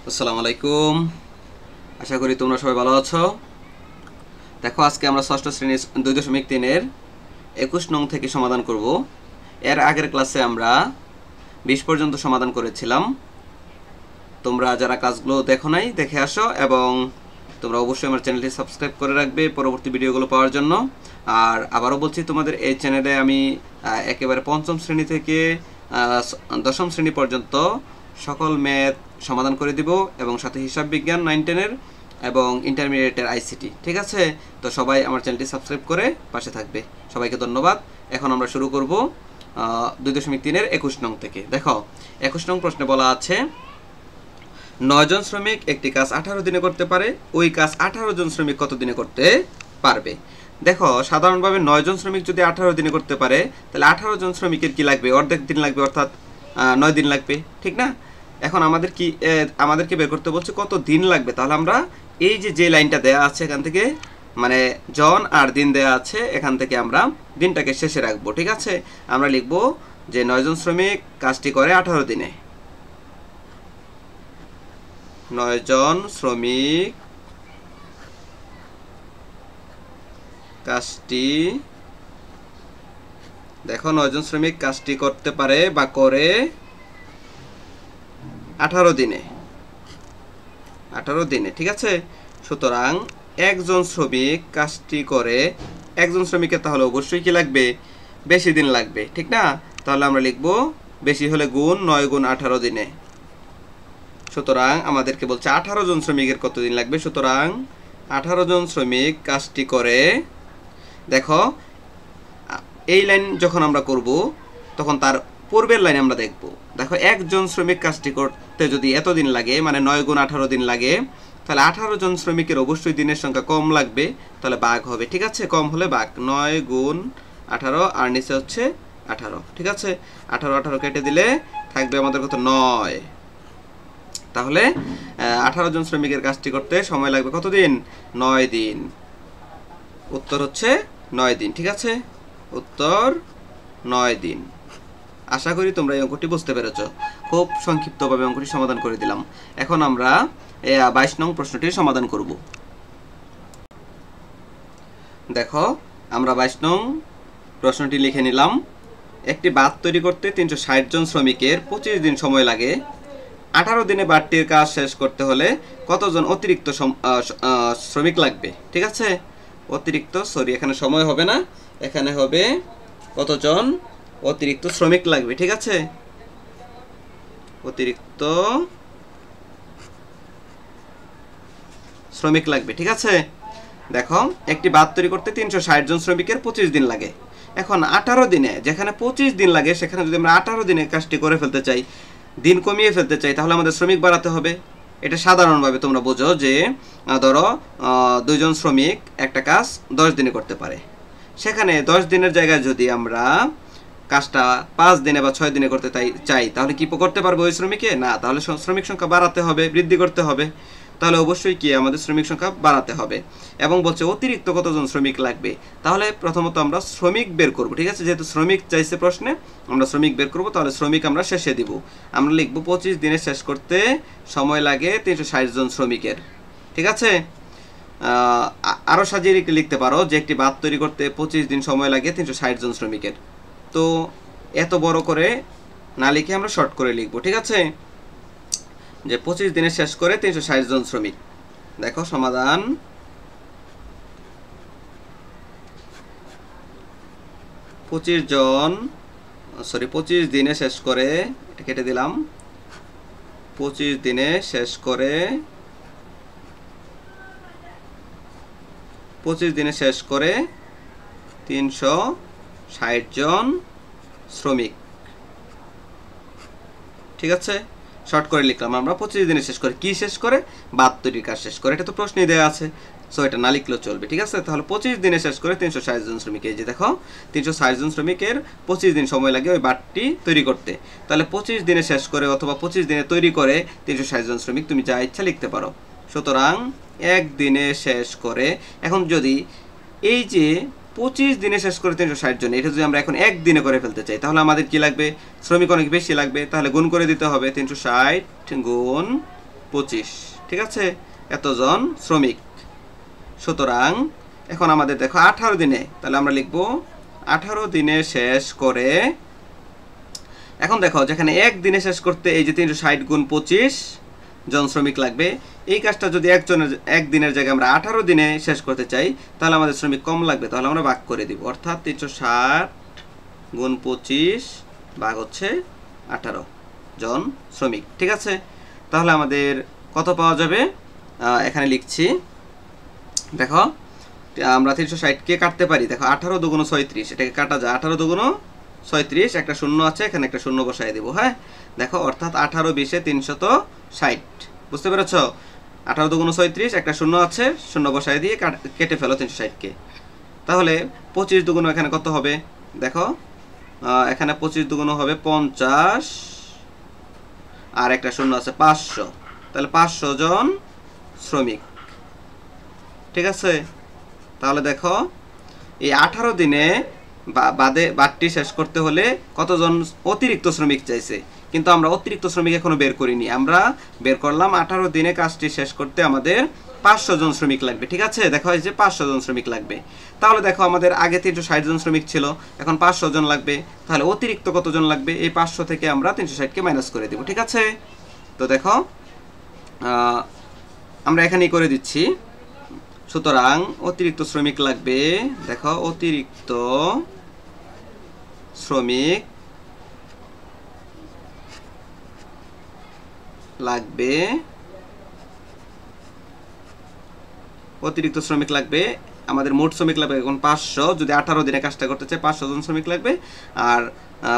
আসসালামু আলাইকুম। আশা করি তোমরা সবাই ভালো আছো। দেখো, আজকে আমরা ষষ্ঠ শ্রেণীর 2.3 এর 21 নং থেকে সমাধান করব। এর আগের ক্লাসে আমরা 20 পর্যন্ত সমাধান করেছিলাম। তোমরা যারা ক্লাসগুলো দেখো নাই, দেখে আসো এবং তোমরা অবশ্যই আমার চ্যানেলটি সাবস্ক্রাইব করে রাখবে পরবর্তী ভিডিওগুলো পাওয়ার জন্য। আর আবারও বলছি, তোমাদের এই চ্যানেলে আমি একেবারে পঞ্চম শ্রেণী থেকে দশম শ্রেণী পর্যন্ত সকল ম্যাথ সমাধান করে দিব এবং সাথে হিসাব বিজ্ঞান 9-10-এর এবং ইন্টারমিডিয়েটের আইসিটি। ঠিক আছে? তো সবাই আমার চ্যানেলটি সাবস্ক্রাইব করে পাশে থাকবে। সবাইকে ধন্যবাদ। এখন আমরা শুরু করব 2.3-এর 21 নং থেকে। দেখো, 21 নং প্রশ্নে বলা আছে 9 জন শ্রমিক একটি কাজ 18 দিনে করতে পারে। ওই কাজ 18 জন শ্রমিক কত দিনে করতে পারবে? দেখো, সাধারণভাবে 9 জন শ্রমিক যদি 18 দিনে করতে পারে, তাহলে 18 জন শ্রমিকের কি লাগবে? অর্ধেক দিন লাগবে, অর্থাৎ 9 দিন লাগবে। ঠিক না? এখন আমাদেরকে বের করতে বলছে কত দিন লাগবে। তাহলে আমরা এই যে লাইনটা দেয়া আছে এখান থেকে, মানে জন আর দিন দেয়া আছে, এখান থেকে আমরা দিনটাকে শেষে রাখবো। ঠিক আছে? আমরা লিখবো যে 9 জন শ্রমিক কাজটি করে 18 দিনে। 9 জন শ্রমিক কাজটি, দেখো 9 জন শ্রমিক কাজটি করতে পারে বা করে 18 দিনে। 18 দিনে। ঠিক আছে? সুতরাং একজন শ্রমিক কাজটি করে, একজন শ্রমিকের তাহলে অবশ্যই কি লাগবে? বেশি দিন লাগবে। ঠিক না? তাহলে আমরা লিখব বেশি হলে গুণ, 9 গুণ 18 দিনে। সুতরাং আমাদেরকে বলছে 18 জন শ্রমিকের কত দিন লাগবে। সুতরাং 18 জন শ্রমিক কাজটি করে, দেখো এই লাইন যখন আমরা করব তখন তার পূর্বের লাইন আমরা দেখব। দেখো, একজন শ্রমিক কাজটি করতে যদি এত দিন লাগে, মানে 9 গুণ 18 দিন লাগে, তাহলে 18 জন শ্রমিকের অবশ্যই দিনের সংখ্যা কম লাগবে, তাহলে ভাগ হবে। ঠিক আছে? কম হলে ভাগ। 9 গুণ 18 আর নিচে হচ্ছে 18। ঠিক আছে? 18 কেটে দিলে থাকবে আমাদের কত? 9। তাহলে 18 জন শ্রমিকের কাজটি করতে সময় লাগবে কত দিন? 9 দিন। উত্তর হচ্ছে 9 দিন। ঠিক আছে? উত্তর 9 দিন। আশা করি তোমরা এই অঙ্কটি বুঝতে পেরেছ। খুব সংক্ষিপ্তভাবে অঙ্কটি সমাধান করে দিলাম। এখন আমরা 22 নং প্রশ্নটির সমাধান করব। দেখো, আমরা 22 নং প্রশ্নটি লিখে নিলাম। একটি বাঁধ তৈরি করতে 360 জন শ্রমিকের 25 দিন সময় লাগে। 18 দিনে বাঁধটির কাজ শেষ করতে হলে কতজন অতিরিক্ত শ্রমিক লাগবে? ঠিক আছে? এখানে সময় হবে না, এখানে হবে কতজন অতিরিক্ত শ্রমিক লাগবে। ঠিক আছে? অতিরিক্ত শ্রমিক লাগবে। ঠিক আছে? দেখো, একটি বাঁধ তৈরি করতে 360 জন শ্রমিকের 25 দিন লাগে। এখন 18 দিনে, যেখানে 25 দিন লাগে, সেখানে যদি আমরা 18 দিনে কাজটি করে ফেলতে চাই, দিন কমিয়ে ফেলতে চাই, তাহলে আমাদের শ্রমিক বাড়াতে হবে। এটা সাধারণভাবে তোমরা বোঝো যে ধরো 2 জন শ্রমিক একটা কাজ 10 দিনে করতে পারে। সেখানে 10 দিনের জায়গায় যদি আমরা কাজটা 5 দিনে বা 6 দিনে করতে চাই, তাহলে কি করতে পারবো ওই শ্রমিকে? না, তাহলে শ্রমিক সংখ্যা বাড়াতে হবে, বৃদ্ধি করতে হবে। তাহলে অবশ্যই কি আমাদের শ্রমিক সংখ্যা বাড়াতে হবে। এবং বলছে অতিরিক্ত কতজন শ্রমিক লাগবে। তাহলে প্রথমত আমরা শ্রমিক বের করব। ঠিক আছে? যেহেতু শ্রমিক চাইছে প্রশ্নে, আমরা শ্রমিক বের করব। তাহলে শ্রমিক আমরা শেষে দিব। আমরা লিখব 25 দিনে শেষ করতে সময় লাগে 360 জন শ্রমিকের। ঠিক আছে? আরও সাজিয়ে লিখতে পারো যে একটি বাঁধ তৈরি করতে 25 দিন সময় লাগে 360 জন শ্রমিকের। তো এত বড় করে না লিখে আমরা শর্ট করে লিখব। ঠিক আছে? যে 25 দিনে শেষ করে 360 জন শ্রমিক। দেখো সমাধান। 25 দিনে শেষ করে, এটা কেটে দিলাম, 25 দিনে শেষ করে 360 জন শ্রমিক। ঠিক আছে? শর্ট করে লিখলাম আমরা 25 দিনে শেষ করে। কি শেষ করে? বাঁধ তৈরির কাজ শেষ করে। এটা তো প্রশ্নই দেওয়া আছে, সো এটা না লিখলেও চলবে। ঠিক আছে? তাহলে 25 দিনে শেষ করে 360 জন শ্রমিক। এই যে দেখো, 360 জন শ্রমিকের 25 দিন সময় লাগে ওই বাঁধটি তৈরি করতে। তাহলে 25 দিনে শেষ করে অথবা 25 দিনে তৈরি করে 360 জন শ্রমিক, তুমি যা ইচ্ছা লিখতে পারো। সুতরাং একদিনে শেষ করে, এখন যদি এই যে 25 দিনে শেষ করে 360 জন, এটা যদি আমরা এখন একদিনে করে ফেলতে চাই, তাহলে আমাদের কি লাগবে? শ্রমিক অনেক বেশি লাগবে। তাহলে গুণ করে দিতে হবে, 360 গুণ 25, ঠিক আছে, এতজন শ্রমিক। সুতরাং এখন আমাদের দেখো 18 দিনে, তাহলে আমরা লিখব 18 দিনে শেষ করে। এখন দেখো যেখানে এক দিনে শেষ করতে এই যে 360 গুণ 25 জন শ্রমিক লাগবে, এই কাজটা যদি এক দিনের জায়গায় আমরা 18 দিনে শেষ করতে চাই তাহলে আমাদের শ্রমিক কম লাগবে, তাহলে আমরা ভাগ করে দিব, অর্থাৎ 360 গুণ 25 ভাগ হচ্ছে 18 জন শ্রমিক, ঠিক আছে। তাহলে আমাদের কত পাওয়া যাবে, এখানে লিখছি, দেখো আমরা 360কে কাটতে পারি, দেখো 18 দুগুণ 36, এটাকে কাটা যায়, 18 দুগুণ 36, একটা শূন্য আছে এখানে, একটা শূন্য বসাই দেব, হ্যাঁ দেখো, অর্থাৎ 18 20 360, বুঝতে পেরেছ? 18 দুগুণ 36, একটা শূন্য আছে, শূন্য বসাই দিয়ে কেটে ফেলো 360কে। তাহলে 25 দুগুণ এখানে কত হবে, দেখো এখানে 25 দুগুণ হবে 50, আর একটা শূন্য আছে 500, তাহলে 500 জন শ্রমিক, ঠিক আছে। তাহলে দেখো এই 18 দিনে বাদটি শেষ করতে হলে কতজন অতিরিক্ত শ্রমিক চাইছে, কিন্তু আমরা অতিরিক্ত শ্রমিক এখনো বের করিনি, আমরা বের করলাম 18 দিনে কাজটি শেষ করতে আমাদের 500 জন শ্রমিক লাগবে, ঠিক আছে। দেখো এই যে 500 জন শ্রমিক লাগবে, তাহলে দেখো আমাদের আগে 360 জন শ্রমিক ছিল, এখন 500 জন লাগবে, তাহলে অতিরিক্ত কতজন লাগবে, এই 500 থেকে আমরা 360কে মাইনাস করে দেব, ঠিক আছে। তো দেখো আমরা এখানেই করে দিচ্ছি, সুতরাং অতিরিক্ত শ্রমিক লাগবে, দেখো অতিরিক্ত শ্রমিক লাগবে, অতিরিক্ত শ্রমিক লাগবে, আমাদের মোট শ্রমিক লাগবে এখন 500, যদি 18 দিনে কাজটা করতে চাই 500 জন শ্রমিক লাগবে, আর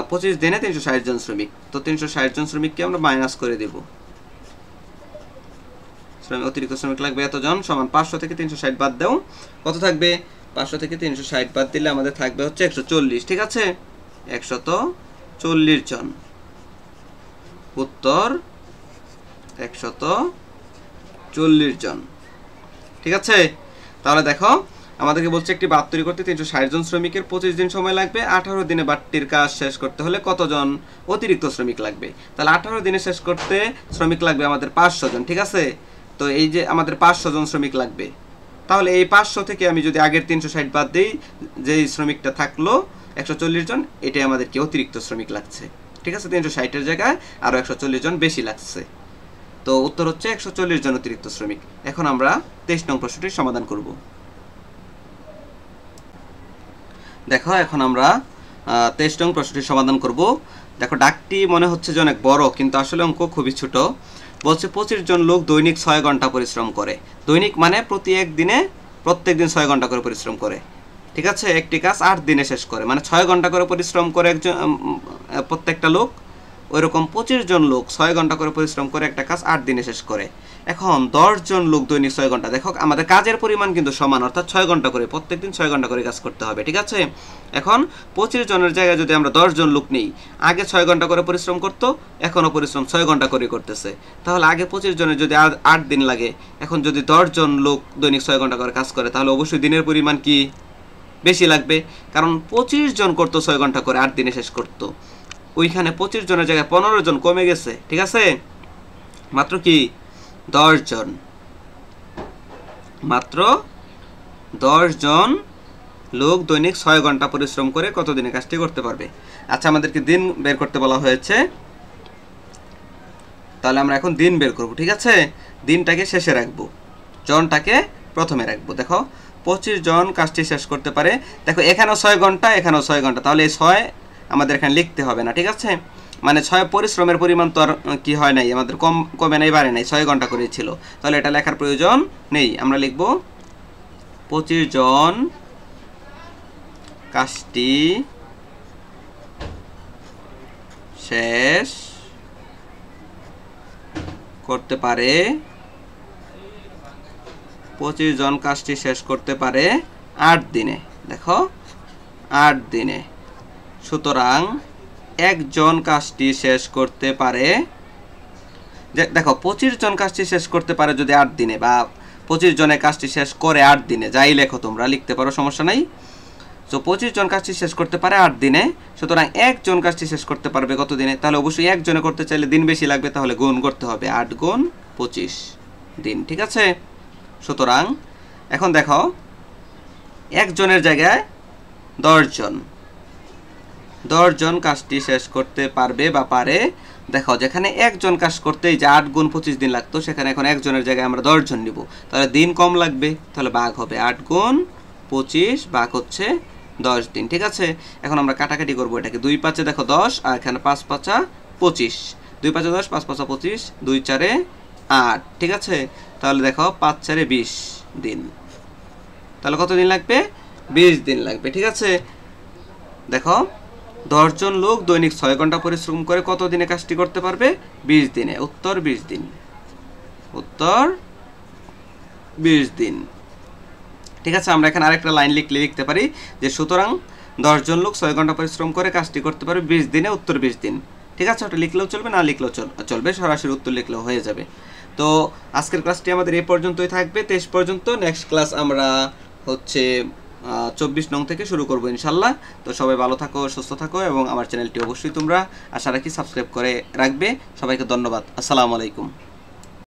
25 দিনে 360 জন শ্রমিক, তো 360 জন শ্রমিককে আমরা মাইনাস করে দেব, অতিরিক্ত শ্রমিক লাগবে এতজন সমান 500 থেকে 360 বাদ দাও, কত থাকবে, 500 থেকে 360 বাদ দিলে আমাদের থাকবে হচ্ছে 140, ঠিক আছে, 140 জন, উত্তর 140 জন, ঠিক আছে। তাহলে দেখো আমাদেরকে বলছে একটি বাঁধ তৈরি করতে 360 জন শ্রমিকের 25 দিন সময় লাগবে, 18 দিনে বাঁধটির কাজ শেষ করতে হলে কতজন অতিরিক্ত শ্রমিক লাগবে, তাহলে 18 দিনে শেষ করতে শ্রমিক লাগবে আমাদের 500 জন, ঠিক আছে। তো এই যে আমাদের 500 জন শ্রমিক লাগবে, তাহলে এই 500 থেকে আমি যদি আগের 360 বাদ দিই, যেই শ্রমিকটা থাকলো 140 জন, এটাই আমাদের কি অতিরিক্ত শ্রমিক লাগছে, ঠিক আছে, 360 এর জায়গায় আরো 140 জন বেশি লাগছে, তো উত্তর হচ্ছে 140 জন অতিরিক্ত শ্রমিক। এখন আমরা 23 নং প্রশ্নটির সমাধান করব। দেখো এখন আমরা 23 নং প্রশ্নটির সমাধান করব। দেখো ডাকটি মনে হচ্ছে যে অনেক বড়, কিন্তু আসলে অঙ্ক খুবই ছোট। বলছে 25 জন লোক দৈনিক 6 ঘন্টা পরিশ্রম করে, দৈনিক মানে প্রত্যেক দিন 6 ঘন্টা করে পরিশ্রম করে, ঠিক আছে, একটি কাজ 8 দিনে শেষ করে, মানে 6 ঘন্টা করে পরিশ্রম করে একজন প্রত্যেকটা লোক, ওইরকম 25 জন লোক 6 ঘন্টা করে পরিশ্রম করে একটা কাজ 8 দিনে শেষ করে। এখন 10 জন লোক দৈনিক 6 ঘন্টা, দেখো আমাদের কাজের পরিমাণ কিন্তু সমান, অর্থাৎ 6 ঘন্টা করে প্রত্যেকদিন 6 ঘন্টা করে কাজ করতে হবে, ঠিক আছে। এখন 25 জনের জায়গায় যদি আমরা 10 জন লোক নিই, আগে 6 ঘন্টা করে পরিশ্রম করতো, এখনও পরিশ্রম 6 ঘন্টা করে করতেছে, তাহলে আগে 25 জনের যদি 8 দিন লাগে, এখন যদি 10 জন লোক দৈনিক 6 ঘন্টা করে কাজ করে, তাহলে অবশ্যই দিনের পরিমাণ কি বেশি লাগবে, কারণ 25 জন করতো 6 ঘন্টা করে 8 দিনে শেষ করতো, ওইখানে 25 জনের জায়গায় 15 জন কমে গেছে, ঠিক আছে, মাত্র কি 10 জন, মাত্র 10 জন লোক দৈনিক 6 ঘন্টা পরিশ্রম করে কত দিনে কাজটি করতে পারবে। আচ্ছা আমাদেরকে দিন বের করতে বলা হয়েছে, তাহলে আমরা এখন দিন বের করব, ঠিক আছে। দিনটাকে শেষে রাখবো, জনটাকে প্রথমে রাখবো। দেখো 25 জন কাজটি শেষ করতে পারে, দেখো এখানেও 6 ঘন্টা, এখানেও 6 ঘন্টা, তাহলে এই 6 আমাদের এখানে লিখতে হবে না, ঠিক আছে, মানে 6 পরিশ্রমের পরিমাণ তো আর কি হয় নাই, আমাদের কমে নাই বাড়ে নাই, 6 ঘন্টা করে ছিল, তাহলে এটা লেখার প্রয়োজন নেই, আমরা লিখব 25 জন কাজটি শেষ করতে পারে, 25 জন কাজটি শেষ করতে পারে 8 দিনে, দেখো 8 দিনে, সুতরাং একজন কাজটি শেষ করতে পারে, দেখো 25 জন কাজটি শেষ করতে পারে যদি 8 দিনে, বা 25 জনের কাজটি শেষ করে 8 দিনে, যাই লেখো তোমরা লিখতে পারো, সমস্যা নাই। তো 25 জন কাজটি শেষ করতে পারে 8 দিনে, সুতরাং একজন কাজটি শেষ করতে পারবে কত দিনে? তাহলে অবশ্যই একজনে করতে চাইলে দিন বেশি লাগবে, তাহলে গুণ করতে হবে 8 গুণ 25 দিন। ঠিক আছে? সুতরাং এখন দেখো একজনের জায়গায় 10 জন কাজটি শেষ করতে পারবে বা পারে। দেখো যেখানে একজন কাজ করতেই যে 8 গুণ 25 দিন লাগতো, সেখানে এখন একজনের জায়গায় আমরা 10 জন নিব, তাহলে দিন কম লাগবে, তাহলে ভাগ হবে 8 গুণ 25 ভাগ হচ্ছে 10 দিন। ঠিক আছে? এখন আমরা কাটাকাটি করবো এটাকে, 2 5 দেখো 10 আর এখানে 5 5 25, 2 5 10 5 5 25, 2 4 8। ঠিক আছে? তাহলে দেখো 5 4 20 দিন, তাহলে কত দিন লাগবে? 20 দিন লাগবে। ঠিক আছে? দেখো 10 জন লোক দৈনিক 6 ঘন্টা পরিশ্রম করে কত দিনে কাজটি করতে পারবে? 20 দিনে। উত্তর 20 দিন। উত্তর 20 দিন। ঠিক আছে? আমরা এখানে আরেকটা লাইন লিখতে পারি যে সুতরাং 10 জন লোক 6 ঘন্টা পরিশ্রম করে কাজটি করতে পারবে 20 দিনে, উত্তর 20 দিন। ঠিক আছে? ওটা লিখলেও চলবে, না লিখলেও চলবে, সরাসরি উত্তর লিখলেও হয়ে যাবে। তো আজকের ক্লাসটি আমাদের এই পর্যন্তই থাকবে, 23 পর্যন্ত। নেক্সট ক্লাস আমরা হচ্ছে 24 নং থেকে শুরু করবো ইনশাল্লাহ। তো সবাই ভালো থাকো, সুস্থ থাকো, এবং আমার চ্যানেলটি অবশ্যই তোমরা আশা রাখি সাবস্ক্রাইব করে রাখবে। সবাইকে ধন্যবাদ। আসসালামু আলাইকুম।